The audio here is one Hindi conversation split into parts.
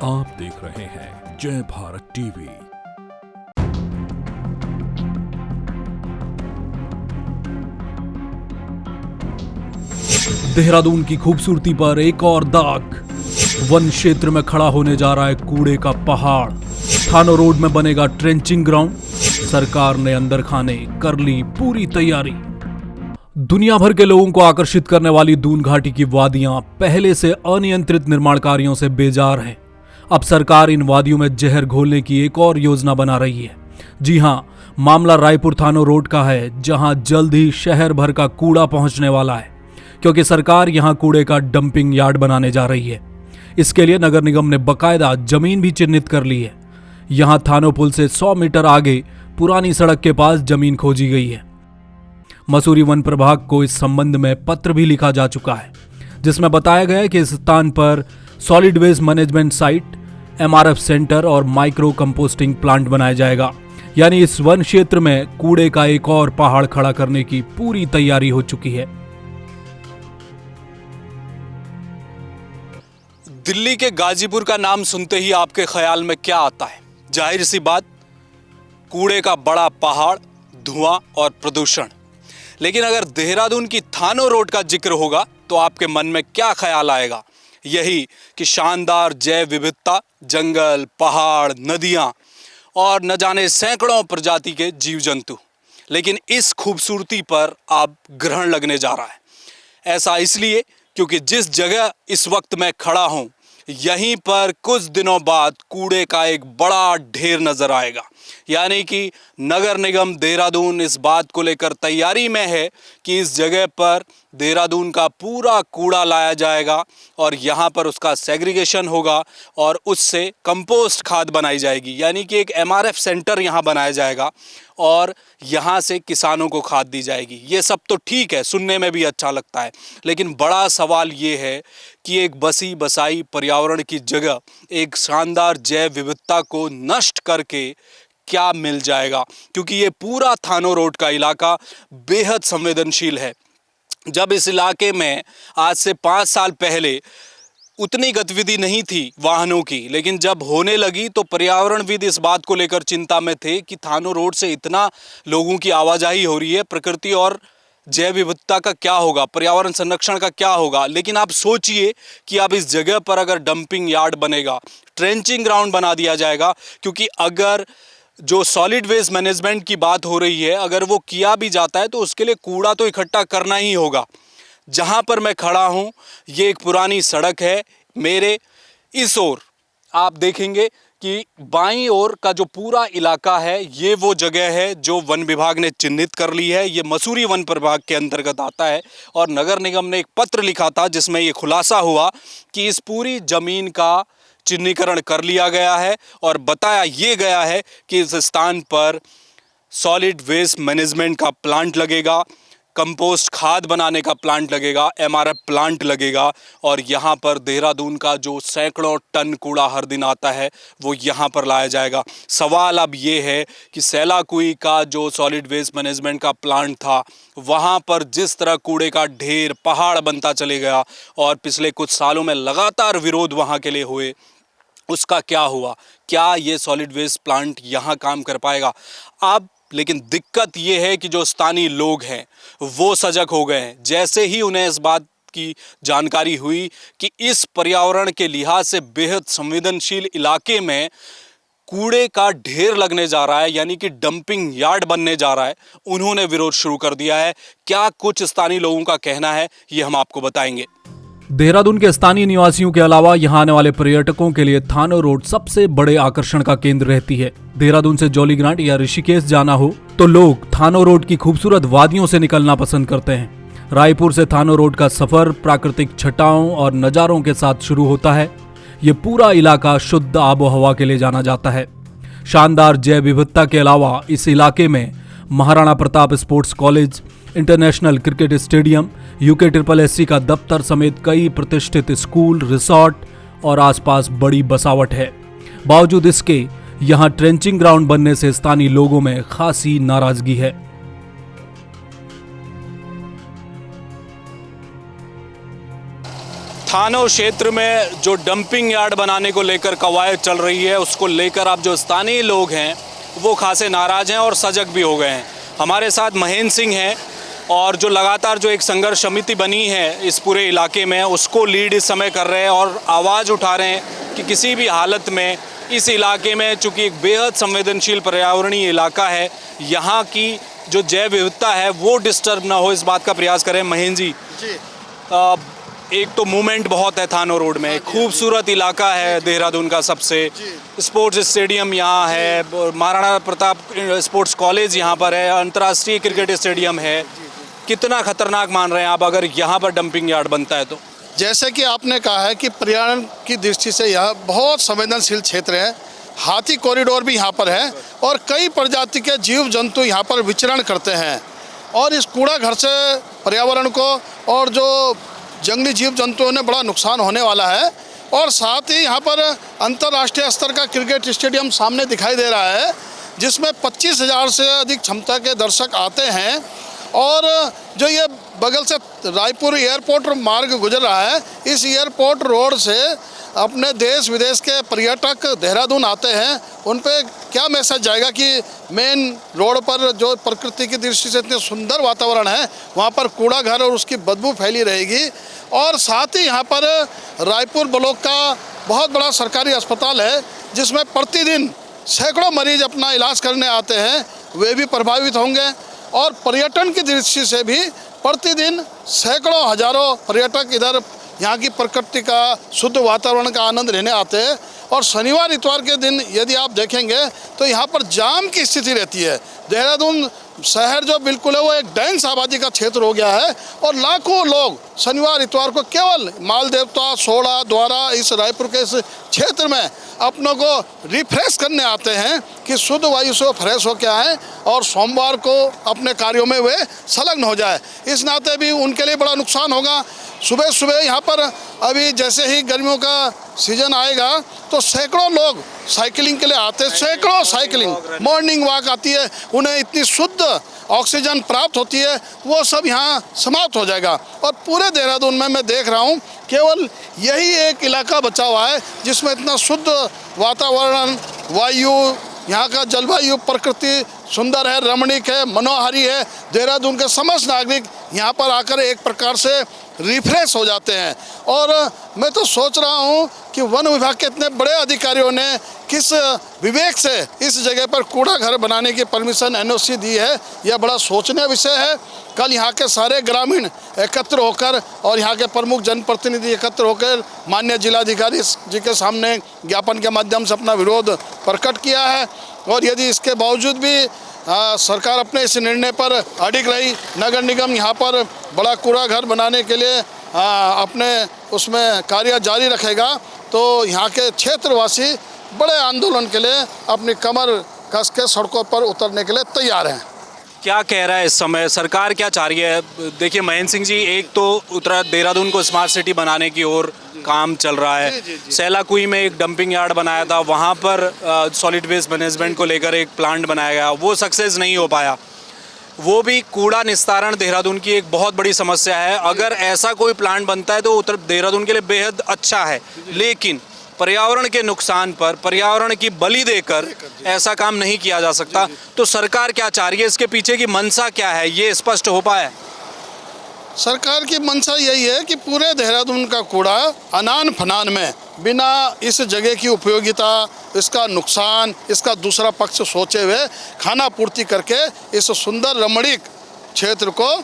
आप देख रहे हैं जय भारत टीवी। देहरादून की खूबसूरती पर एक और दाग। वन क्षेत्र में खड़ा होने जा रहा है कूड़े का पहाड़। थानो रोड में बनेगा ट्रेंचिंग ग्राउंड। सरकार ने अंदर खाने कर ली पूरी तैयारी। दुनिया भर के लोगों को आकर्षित करने वाली दून घाटी की वादियां पहले से अनियंत्रित निर्माण कार्यों से बेजार हैं। अब सरकार इन वादियों में जहर घोलने की एक और योजना बना रही है। जी हां, मामला रायपुर थानो रोड का है, जहां जल्द ही शहर भर का कूड़ा पहुंचने वाला है, क्योंकि सरकार यहां कूड़े का डंपिंग यार्ड बनाने जा रही है। इसके लिए नगर निगम ने बकायदा जमीन भी चिन्हित कर ली है। यहां थानो पुल से 100 मीटर आगे पुरानी सड़क के पास जमीन खोजी गई है। मसूरी वन प्रभाग को इस संबंध में पत्र भी लिखा जा चुका है, जिसमें बताया गया है कि इस स्थान पर solid waste management site, MRF centre और माइक्रो कंपोस्टिंग प्लांट बनाया जाएगा। यानी इस वन क्षेत्र में कूड़े का एक और पहाड़ खड़ा करने की पूरी तैयारी हो चुकी है। दिल्ली के गाजीपुर का नाम सुनते ही आपके ख्याल में क्या आता है? जाहिर सी बात, कूड़े का बड़ा पहाड़, धुआं और प्रदूषण। लेकिन अगर देहरादून की थानो रोड का जिक्र होगा तो आपके मन में क्या ख्याल आएगा? यही कि शानदार जैव विविधता, जंगल, पहाड़, नदियां और न जाने सैकड़ों प्रजाति के जीव जंतु। लेकिन इस खूबसूरती पर अब ग्रहण लगने जा रहा है। ऐसा इसलिए क्योंकि जिस जगह इस वक्त मैं खड़ा हूं, यहीं पर कुछ दिनों बाद कूड़े का एक बड़ा ढेर नजर आएगा। यानी कि नगर निगम देहरादून इस बात को लेकर तैयारी में है कि इस जगह पर देहरादून का पूरा कूड़ा लाया जाएगा और यहाँ पर उसका सेग्रीगेशन होगा और उससे कंपोस्ट खाद बनाई जाएगी। यानी कि एक MRF सेंटर यहाँ बनाया जाएगा और यहाँ से किसानों को खाद दी जाएगी। ये सब तो ठीक है, सुनने में भी अच्छा लगता है, लेकिन बड़ा सवाल ये है कि एक बसी बसाई पर्यावरण की जगह एक शानदार जैव विविधता को नष्ट करके क्या मिल जाएगा? क्योंकि ये पूरा थानो रोड का इलाका बेहद संवेदनशील है। जब इस इलाके में आज से 5 साल पहले उतनी गतिविधि नहीं थी वाहनों की, लेकिन जब होने लगी तो पर्यावरणविद इस बात को लेकर चिंता में थे कि थानो रोड से इतना लोगों की आवाजाही हो रही है, प्रकृति और जैव विविधता का क्या होगा, पर्यावरण संरक्षण का क्या होगा? लेकिन आप सोचिए कि अब इस जगह पर अगर डंपिंग यार्ड बनेगा, ट्रेंचिंग ग्राउंड बना दिया जाएगा, क्योंकि अगर जो सॉलिड वेस्ट मैनेजमेंट की बात हो रही है, अगर वो किया भी जाता है तो उसके लिए कूड़ा तो इकट्ठा करना ही होगा। जहां पर मैं खड़ा हूं, ये एक पुरानी सड़क है। मेरे इस ओर आप देखेंगे कि बाईं ओर का जो पूरा इलाका है, ये वो जगह है जो वन विभाग ने चिन्हित कर ली है। ये मसूरी वन प्रभाग के अंतर्गत आता है और नगर निगम ने एक पत्र लिखा था जिसमें ये खुलासा हुआ कि इस पूरी जमीन का चिन्हीकरण कर लिया गया है और बताया ये गया है कि इस स्थान पर सॉलिड वेस्ट मैनेजमेंट का प्लांट लगेगा, कंपोस्ट खाद बनाने का प्लांट लगेगा, MRF प्लांट लगेगा और यहाँ पर देहरादून का जो सैकड़ों टन कूड़ा हर दिन आता है वो यहाँ पर लाया जाएगा। सवाल अब ये है कि सैलाकुई का जो सॉलिड वेस्ट मैनेजमेंट का प्लांट था, वहाँ पर जिस तरह कूड़े का ढेर पहाड़ बनता चले गया और पिछले कुछ सालों में लगातार विरोध वहाँ के लिए हुए, उसका क्या हुआ? क्या ये सॉलिड वेस्ट प्लांट यहाँ काम कर पाएगा? अब लेकिन दिक्कत ये है कि जो स्थानीय लोग हैं वो सजग हो गए हैं। जैसे ही उन्हें इस बात की जानकारी हुई कि इस पर्यावरण के लिहाज से बेहद संवेदनशील इलाके में कूड़े का ढेर लगने जा रहा है, यानी कि डंपिंग यार्ड बनने जा रहा है, उन्होंने विरोध शुरू कर दिया है। क्या कुछ स्थानीय लोगों का कहना है, ये हम आपको बताएंगे। देहरादून के स्थानीय निवासियों के अलावा यहां आने वाले पर्यटकों के लिए थानो रोड सबसे बड़े आकर्षण का केंद्र रहती है। देहरादून से जौलीग्रांट या ऋषिकेश जाना हो तो लोग थानो रोड की खूबसूरत वादियों से निकलना पसंद करते हैं। रायपुर से थानो रोड का सफर प्राकृतिक छटाओं और नजारों के साथ शुरू होता है। ये पूरा इलाका शुद्ध आबो हवा के लिए जाना जाता है। शानदार जैव विविधता के अलावा इस इलाके में Maharana Pratap sports college, international cricket stadium, UKSSC का दफ्तर समेत कई प्रतिष्ठित स्कूल, रिसोर्ट और आसपास बड़ी बसावट है। बावजूद इसके यहां ट्रेंचिंग ग्राउंड बनने से स्थानीय लोगों में खासी नाराजगी है। थानो क्षेत्र में जो डंपिंग यार्ड बनाने को लेकर कवायद चल रही है, उसको लेकर अब जो स्थानीय लोग हैं वो खासे नाराज़ हैं और सजग भी हो गए हैं। हमारे साथ महेंद्र सिंह हैं और जो लगातार जो एक संघर्ष समिति बनी है इस पूरे इलाके में, उसको लीड इस समय कर रहे हैं और आवाज़ उठा रहे हैं कि किसी भी हालत में इस इलाके में, चूँकि एक बेहद संवेदनशील पर्यावरणीय इलाका है, यहाँ की जो जैव विविधता है वो डिस्टर्ब ना हो, इस बात का प्रयास करें। महेंद्र जी, एक तो मूवमेंट बहुत है थानो रोड में, खूबसूरत इलाका है देहरादून का, सबसे स्पोर्ट्स स्टेडियम यहाँ है, महाराणा प्रताप स्पोर्ट्स कॉलेज यहाँ पर है, अंतर्राष्ट्रीय क्रिकेट स्टेडियम है। कितना खतरनाक मान रहे हैं आप अगर यहाँ पर डंपिंग यार्ड बनता है तो? जैसे कि आपने कहा है कि पर्यावरण की दृष्टि से यह बहुत संवेदनशील क्षेत्र है। हाथी कॉरिडोर भी यहाँ पर है और कई प्रजाति के जीव जंतु यहाँ पर विचरण करते हैं और इस कूड़ा घर से पर्यावरण को और जो जंगली जीव जंतुओं ने बड़ा नुकसान होने वाला है। और साथ ही यहाँ पर अंतर्राष्ट्रीय स्तर का क्रिकेट स्टेडियम सामने दिखाई दे रहा है, जिसमें 25,000 से अधिक क्षमता के दर्शक आते हैं। और जो ये बगल से रायपुर एयरपोर्ट मार्ग गुजर रहा है, इस एयरपोर्ट रोड से अपने देश विदेश के पर्यटक देहरादून आते हैं। उन पे क्या मैसेज जाएगा कि मेन रोड पर जो प्रकृति की दृष्टि से इतने सुंदर वातावरण है, वहाँ पर कूड़ा घर और उसकी बदबू फैली रहेगी। और साथ ही यहाँ पर रायपुर ब्लॉक का बहुत बड़ा सरकारी अस्पताल है, जिसमें प्रतिदिन सैकड़ों मरीज अपना इलाज करने आते हैं, वे भी प्रभावित होंगे। और पर्यटन की दृष्टि से भी प्रतिदिन सैकड़ों हजारों पर्यटक इधर यहाँ की प्रकृति का शुद्ध वातावरण का आनंद लेने आते हैं। और शनिवार इतवार के दिन यदि आप देखेंगे तो यहाँ पर जाम की स्थिति रहती है। देहरादून शहर जो बिल्कुल है वो एक डेंस आबादी का क्षेत्र हो गया है और लाखों लोग शनिवार इतवार को केवल माल देवता, सोड़ा, द्वारा इस रायपुर के इस क्षेत्र में अपनों को रिफ्रेश करने आते हैं कि शुद्ध वायु से वो फ्रेश होकर आएँ और सोमवार को अपने कार्यों में वे संलग्न हो जाए। इस नाते भी उनके लिए बड़ा नुकसान होगा। सुबह सुबह यहाँ पर अभी जैसे ही गर्मियों का सीजन आएगा तो सैकड़ों लोग साइकिलिंग के लिए आते हैं, सैकड़ों साइकिलिंग मॉर्निंग वॉक आती है, उन्हें इतनी शुद्ध ऑक्सीजन प्राप्त होती है, वो सब यहाँ समाप्त हो जाएगा। और पूरे देहरादून में मैं देख रहा हूँ केवल यही एक इलाका बचा हुआ है जिसमें इतना शुद्ध वातावरण, वायु, यहाँ का जलवायु, प्रकृति सुंदर है, रमणीक है, मनोहारी है। देहरादून के समस्त नागरिक यहाँ पर आकर एक प्रकार से रिफ्रेश हो जाते हैं। और मैं तो सोच रहा हूँ कि वन विभाग के इतने बड़े अधिकारियों ने किस विवेक से इस जगह पर कूड़ा घर बनाने की परमिशन एनओसी दी है, यह बड़ा सोचनीय विषय है। कल यहाँ के सारे ग्रामीण एकत्र होकर और यहाँ के प्रमुख जनप्रतिनिधि एकत्र होकर माननीय जिलाधिकारी जी के सामने ज्ञापन के माध्यम से अपना विरोध प्रकट किया है। और यदि इसके बावजूद भी सरकार अपने इस निर्णय पर अडिग रही, नगर निगम यहाँ पर बड़ा कूड़ा घर बनाने के लिए अपने उसमें कार्य जारी रखेगा, तो यहाँ के क्षेत्रवासी बड़े आंदोलन के लिए अपनी कमर कस के सड़कों पर उतरने के लिए तैयार हैं। क्या कह रहा है इस समय सरकार, क्या चाह रही है? देखिए महेंद्र सिंह जी, एक तो उत्तरा देहरादून को स्मार्ट सिटी बनाने की ओर काम चल रहा है। सैलाकुई में एक डंपिंग यार्ड बनाया था, वहाँ पर सॉलिड वेस्ट मैनेजमेंट को लेकर एक प्लांट बनाया गया, वो सक्सेस नहीं हो पाया। वो भी कूड़ा निस्तारण देहरादून की एक बहुत बड़ी समस्या है। अगर ऐसा कोई प्लांट बनता है तो उत्तर देहरादून के लिए बेहद अच्छा है, लेकिन पर्यावरण के नुकसान पर, पर्यावरण की बलि देकर ऐसा काम नहीं किया जा सकता। तो सरकार क्या चाह रही है, इसके पीछे की मंशा क्या है, ये स्पष्ट हो पाया? सरकार की मंशा यही है कि पूरे देहरादून का कूड़ा अनान फनान में बिना इस जगह की उपयोगिता, इसका नुकसान, इसका दूसरा पक्ष सोचे हुए खाना पूर्ति करके इस सुंदर रमणीक क्षेत्र को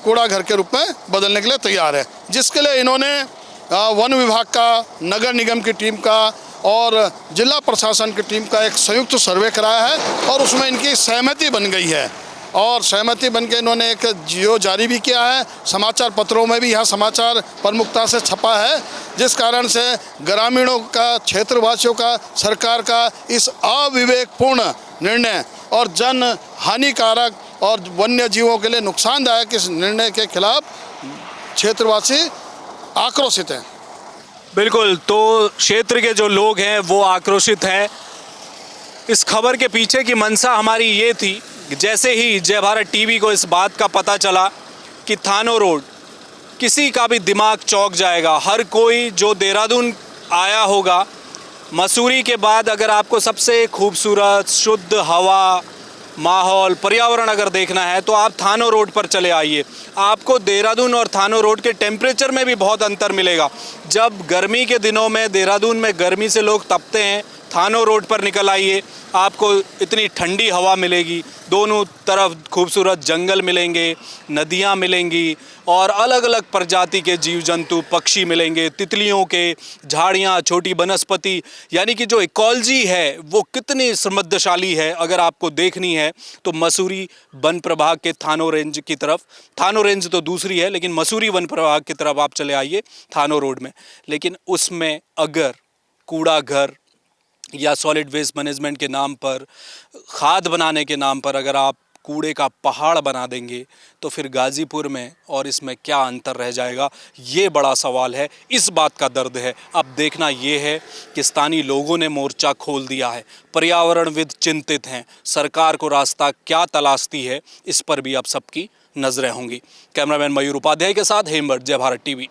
कूड़ा घर के रूप में बदलने के लिए तैयार है। जिसके लिए इन्होंने वन विभाग का, नगर निगम की टीम का और जिला प्रशासन की टीम का एक संयुक्त सर्वे कराया है और उसमें इनकी सहमति बन गई है। और सहमति बन के इन्होंने एक जियो जारी भी किया है, समाचार पत्रों में भी यह समाचार प्रमुखता से छपा है, जिस कारण से ग्रामीणों का, क्षेत्रवासियों का, सरकार का इस अविवेकपूर्ण निर्णय और जन हानिकारक और वन्य जीवों के लिए नुकसानदायक इस निर्णय के खिलाफ क्षेत्रवासी आक्रोशित हैं। बिल्कुल, तो क्षेत्र के जो लोग हैं वो आक्रोशित हैं। इस खबर के पीछे की मंशा हमारी ये थी, जैसे ही जय भारत टीवी को इस बात का पता चला कि थानो रोड किसी का भी दिमाग चौंक जाएगा। हर कोई जो देहरादून आया होगा, मसूरी के बाद अगर आपको सबसे खूबसूरत शुद्ध हवा, माहौल, पर्यावरण अगर देखना है तो आप थानो रोड पर चले आइए। आपको देहरादून और थानो रोड के टेम्परेचर में भी बहुत अंतर मिलेगा। जब गर्मी के दिनों में देहरादून में गर्मी से लोग तपते हैं, थानो रोड पर निकल आइए, आपको इतनी ठंडी हवा मिलेगी, दोनों तरफ खूबसूरत जंगल मिलेंगे, नदियाँ मिलेंगी और अलग अलग प्रजाति के जीव जंतु, पक्षी मिलेंगे, तितलियों के झाड़ियाँ, छोटी वनस्पति, यानी कि जो इकोलॉजी है वो कितनी समृद्धशाली है। अगर आपको देखनी है तो मसूरी वन प्रभाग के थानो रेंज की तरफ, थानो रेंज तो दूसरी है लेकिन मसूरी वन प्रभाग की तरफ आप चले आइए थानो रोड में। लेकिन उसमें अगर कूड़ा घर या सॉलिड वेस्ट मैनेजमेंट के नाम पर, खाद बनाने के नाम पर अगर आप कूड़े का पहाड़ बना देंगे तो फिर गाज़ीपुर में और इसमें क्या अंतर रह जाएगा, ये बड़ा सवाल है। इस बात का दर्द है। अब देखना ये है कि स्थानीय लोगों ने मोर्चा खोल दिया है, पर्यावरणविद चिंतित हैं, सरकार को रास्ता क्या तलाशती है, इस पर भी अब सबकी नज़रें होंगी। कैमरामैन मयूर उपाध्याय के साथ हेमवट, जय भारत टीवी।